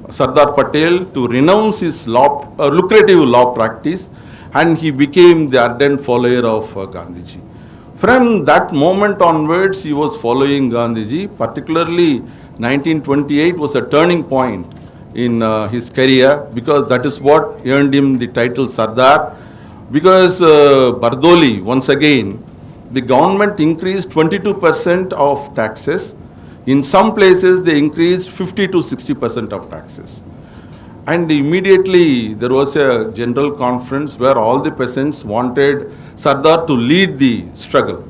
Sardar Patel to renounce his lucrative law practice, and he became the ardent follower of Gandhiji. From that moment onwards, he was following Gandhiji. Particularly 1928 was a turning point in his career, because that is what earned him the title Sardar. Because Bardoli, once again, the government increased 22% of taxes. In some places, they increased 50 to 60% of taxes. And immediately there was a general conference where all the peasants wanted Sardar to lead the struggle.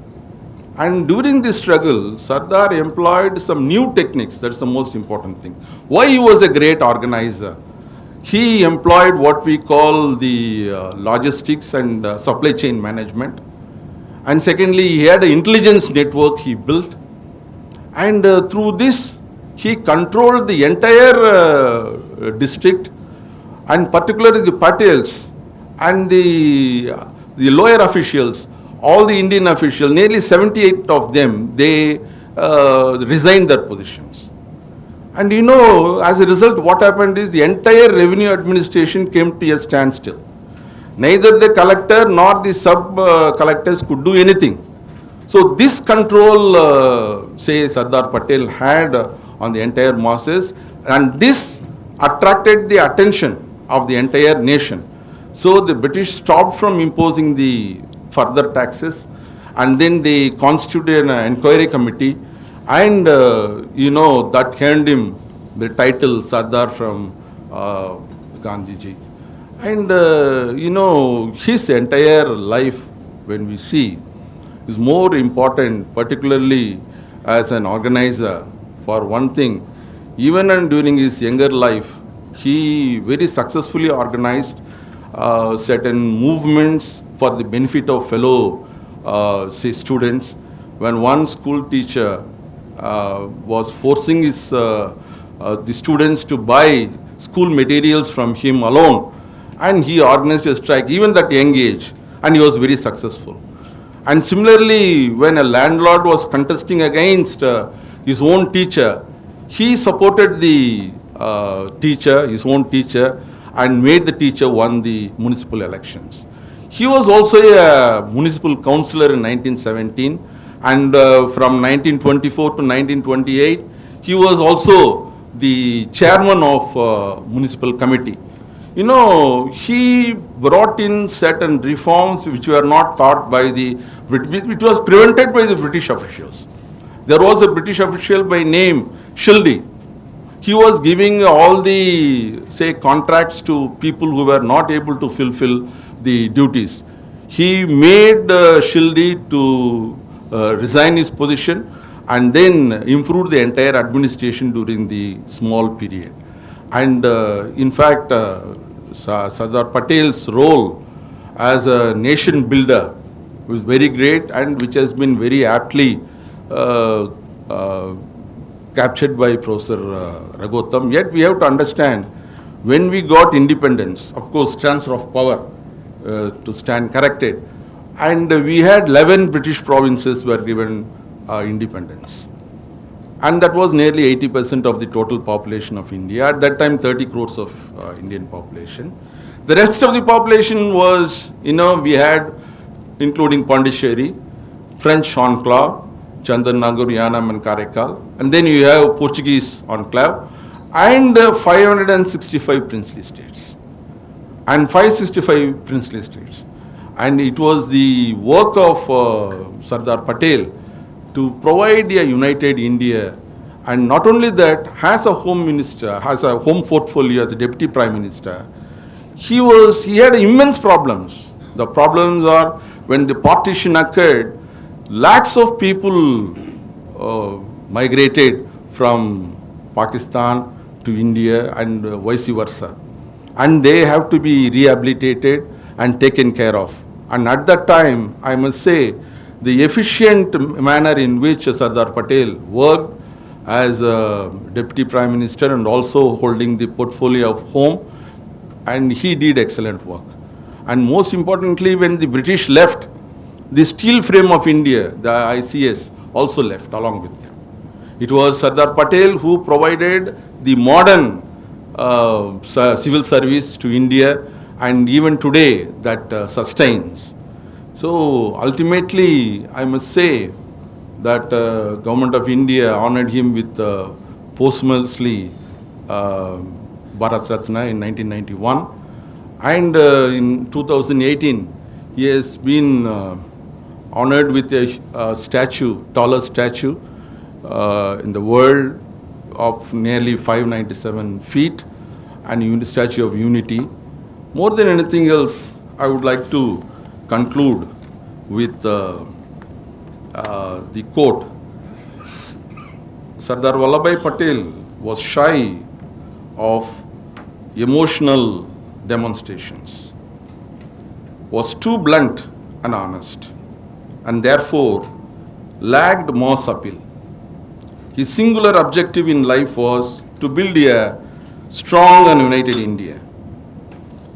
And during this struggle, Sardar employed some new techniques. That's the most important thing. Why he was a great organizer? He employed what we call the logistics and supply chain management. And secondly, he had an intelligence network he built. And through this, he controlled the entire district, and particularly the Patels and the lower officials, all the Indian officials, nearly 78 of them, they resigned their positions. And as a result, what happened is the entire revenue administration came to a standstill. Neither the collector nor the sub-collectors could do anything. So this control, say Sardar Patel had on the entire masses, and this attracted the attention of the entire nation. So the British stopped from imposing the further taxes, and then they constituted an inquiry committee, and that earned him the title Sardar from Gandhiji. And his entire life, when we see, is more important, particularly as an organizer. For one thing, even during his younger life, he very successfully organized certain movements for the benefit of fellow students. When one school teacher was forcing the students to buy school materials from him alone, and he organized a strike even at young age, and he was very successful. And similarly, when a landlord was contesting against his own teacher, he supported the his own teacher, and made the teacher won the municipal elections. He was also a municipal councillor in 1917, and from 1924 to 1928, he was also the chairman of municipal committee. He brought in certain reforms which were not thought by which was prevented by the British officials. There was a British official by name Shri. He was giving all the, say, contracts to people who were not able to fulfill the duties. He made Shri to resign his position, and then improved the entire administration during the small period. And in fact, Sardar Patel's role as a nation builder was very great, and which has been very aptly captured by Professor Raghutam. Yet we have to understand, when we got independence, of course, transfer of power to stand corrected, and we had 11 British provinces were given independence. And that was nearly 80% of the total population of India. At that time, 30 crores of Indian population. The rest of the population was, we had, including Pondicherry, French enclave, Chandranagar, Yanam and Karaikal, and then you have Portuguese enclave, and 565 princely states. And 565 princely states. And it was the work of Sardar Patel to provide a united India, and not only that, as a home minister, has a home portfolio as a deputy prime minister, he had immense problems. The problems are when the partition occurred, lakhs of people migrated from Pakistan to India and vice versa, and they have to be rehabilitated and taken care of. And at that time, I must say, the efficient manner in which Sardar Patel worked as a deputy prime minister and also holding the portfolio of home, and he did excellent work. And most importantly, when the British left, the steel frame of India, the ICS, also left along with them. It was Sardar Patel who provided the modern civil service to India, and even today that sustains. So ultimately, I must say that Government of India honored him with posthumously Bharat Ratna in 1991, and in 2018 he has been honored with a statue, tallest statue in the world of nearly 597 feet, and Statue of Unity. More than anything else, I would like to conclude with the quote. Sardar Vallabhbhai Patel was shy of emotional demonstrations, was too blunt and honest, and therefore lacked mass appeal. His singular objective in life was to build a strong and united India.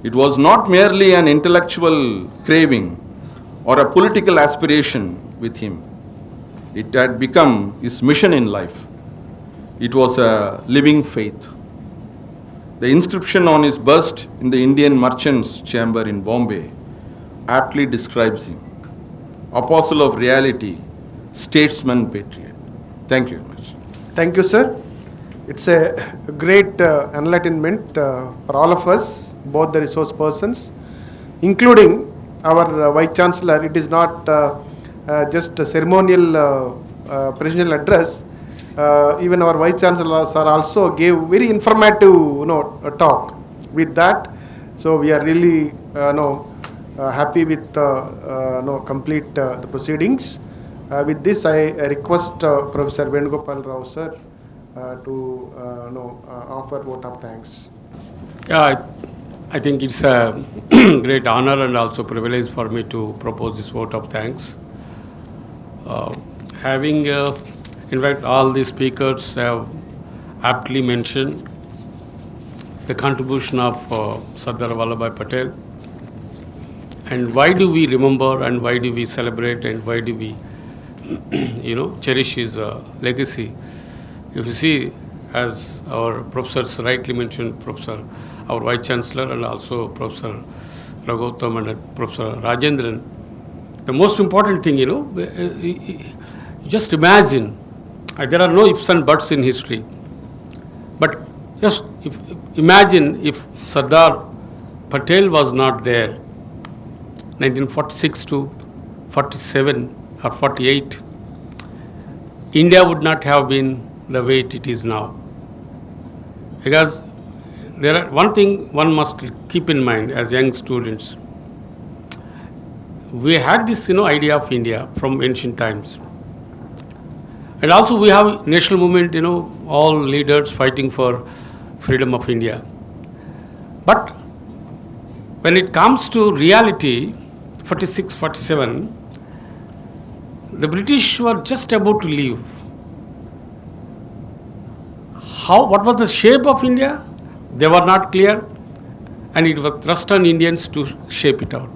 It was not merely an intellectual craving or a political aspiration with him. It had become his mission in life. It was a living faith. The inscription on his bust in the Indian Merchants' Chamber in Bombay aptly describes him: apostle of reality, statesman, patriot. Thank you very much. Thank you, sir. It's a great enlightenment for all of us, both the resource persons, including our Vice Chancellor. It is not just a ceremonial presidential address. Even our Vice Chancellor sir also gave very informative talk with that. So we are really happy with complete the proceedings. With this, I request Professor Venugopal Rao sir to offer vote of thanks. Yeah, I think it's a great honor and also privilege for me to propose this vote of thanks. Having, in fact, all the speakers have aptly mentioned the contribution of Sardar Vallabhbhai Patel, and why do we remember and why do we celebrate and why do we cherish his legacy. If you see, as our professors rightly mentioned, our Vice Chancellor and also Professor Raghottam and Professor Rajendran, the most important thing, just imagine, there are no ifs and buts in history, but just imagine if Sardar Patel was not there, 1946 to 47 or 48, India would not have been the way it is now. Because there are one thing one must keep in mind as young students. We had this idea of India from ancient times. And also we have national movement, all leaders fighting for freedom of India. But when it comes to reality, 46, 47, the British were just about to leave. What was the shape of India? They were not clear, and it was thrust on Indians to shape it out.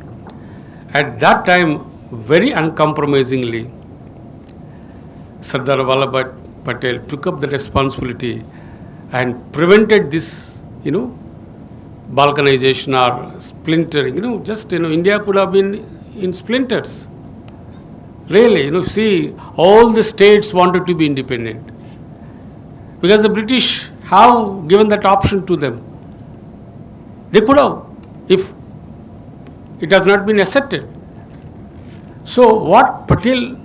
At that time, very uncompromisingly, Sardar Vallabhbhai Patel took up the responsibility and prevented this, balkanization or splintering. India could have been in splinters. Really, see, all the states wanted to be independent because the British have given that option to them. They could have, if it has not been accepted. So what Patel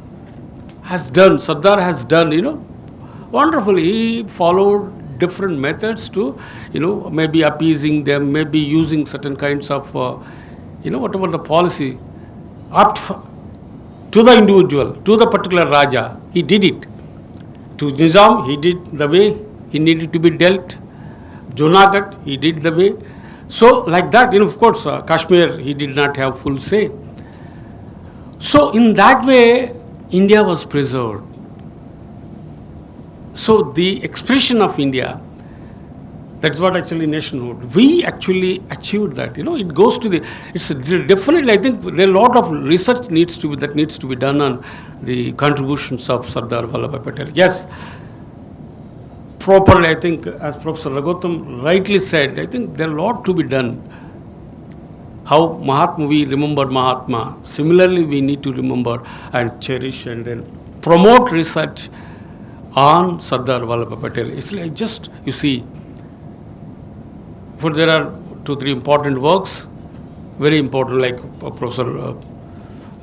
has done, Sardar has done, wonderfully. He followed different methods to, maybe appeasing them, maybe using certain kinds of, whatever the policy, to the individual, to the particular Raja. He did it. To Nizam, he did the way he needed to be dealt. Junagadh, he did the way. So, like that, of course, Kashmir, he did not have full say. So, in that way, India was preserved. So, the expression of India, that's what actually nationhood. We actually achieved that. It goes to it's definitely, I think there are a lot of research needs to be done on the contributions of Sardar Vallabhbhai Patel. Yes, properly, I think, as Professor Raghutam rightly said, I think there are a lot to be done. How Mahatma, we remember Mahatma. Similarly, we need to remember and cherish and then promote research on Sardar Vallabhbhai Patel. It's like just, you see, there are 2-3 important works, very important, like Professor,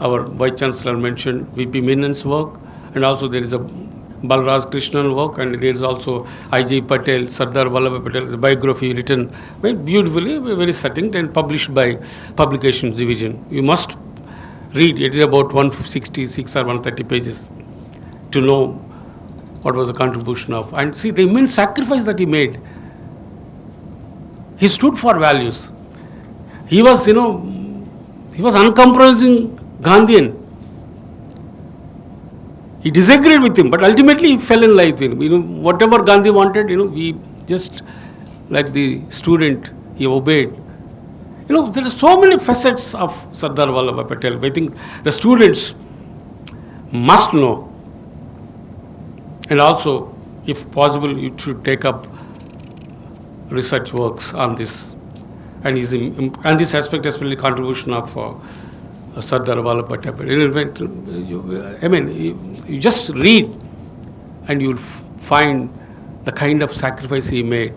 our Vice Chancellor mentioned, V.P. Menon's work, and also there is a Balraj Krishnan work, and there is also I.J. Patel, Sardar Vallabhbhai Patel's biography written very beautifully, very succinct, and published by Publications Division. You must read. It is about 166 or 130 pages to know what was the contribution of. And see the immense sacrifice that he made. He stood for values. He was, he was uncompromising Gandhian. He disagreed with him, but ultimately he fell in line with him. Whatever Gandhi wanted, he just, like the student, he obeyed. There are so many facets of Sardar Vallabhbhai Patel. I think the students must know. And also, if possible, you should take up research works on this. And this aspect, especially contribution of Sardar Vallabhbhai Patel. I mean, you just read and you'll find the kind of sacrifice he made.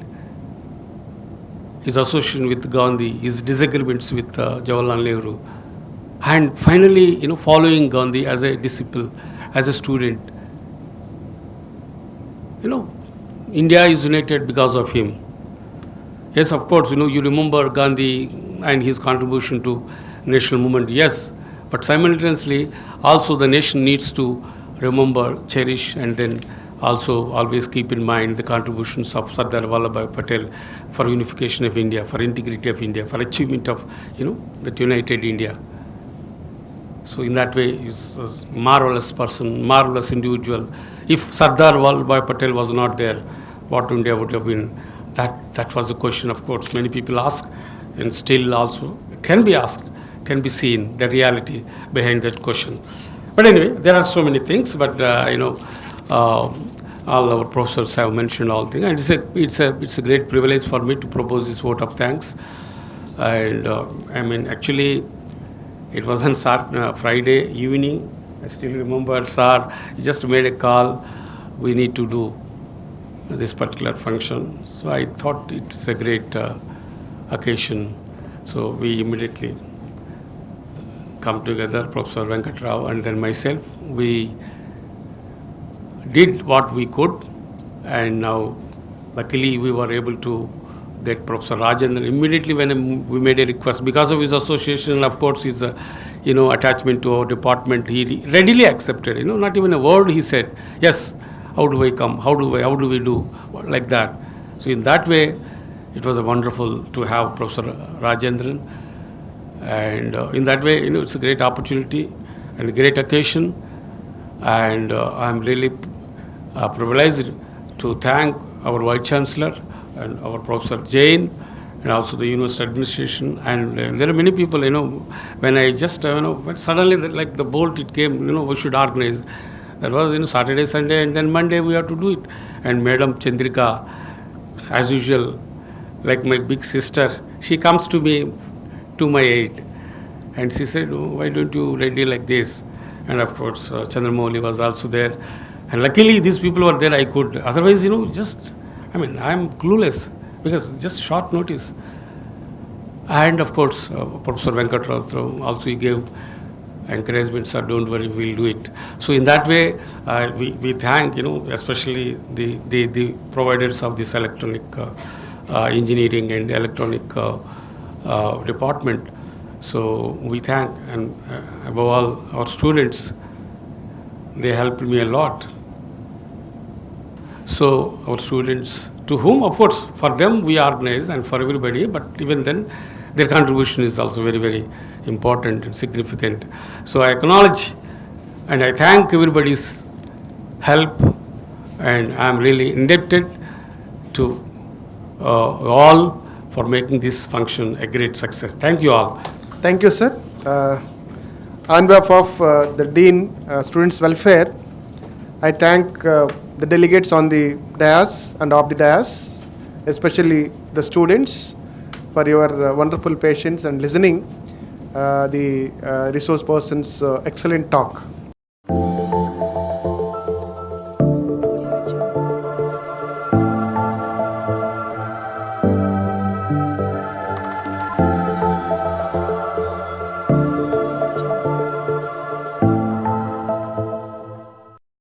His association with Gandhi, his disagreements with Jawaharlal Nehru, and finally, following Gandhi as a disciple, as a student. India is united because of him. Yes, of course, you remember Gandhi and his contribution to national movement, yes, but simultaneously also the nation needs to remember, cherish, and then also always keep in mind the contributions of Sardar Vallabhbhai Patel for unification of India, for integrity of India, for achievement of, that united India. So in that way, he's a marvelous person, marvelous individual. If Sardar Vallabhbhai Patel was not there, what India would have been? That was the question, of course, many people ask, and still also can be asked, can be seen, the reality behind that question. But anyway, there are so many things, but all our professors have mentioned all things, and it's a great privilege for me to propose this vote of thanks. And actually, it was on Friday evening. I still remember, sir, he just made a call. We need to do this particular function. So I thought it's a great occasion. So we immediately come together, Professor Venkat Rao and then myself. We did what we could, and now luckily we were able to get Professor Rajendran immediately when we made a request. Because of his association, of course, his attachment to our department, he readily accepted. Not even a word he said. Yes, how do I come? How do we do? Like that. So in that way, it was wonderful to have Professor Rajendran. And in that way, it's a great opportunity and a great occasion. And I'm really privileged to thank our Vice Chancellor and our Professor Jain, and also the university administration. And there are many people, when I just, but suddenly like the bolt it came, we should organize. That was, Saturday, Sunday, and then Monday we have to do it. And Madam Chandrika, as usual, like my big sister, she comes to me, to my aid. And she said, oh, why don't you ready like this? And of course, Chandramouli was also there. And luckily, these people were there, I could. Otherwise, I'm clueless because just short notice. And of course, Professor Venkatrao also he gave encouragement, sir, don't worry, we'll do it. So in that way, we thank, especially the providers of this electronic engineering and electronic department. So we thank, and above all, our students. They helped me a lot. So our students, to whom, of course, for them we organize and for everybody, but even then, their contribution is also very, very important and significant. So I acknowledge and I thank everybody's help, and I am really indebted to all for making this function a great success. Thank you all. Thank you, sir. On behalf of the Dean, Students' Welfare, I thank the delegates on the dais and off the dais, especially the students, for your wonderful patience and listening the resource person's excellent talk.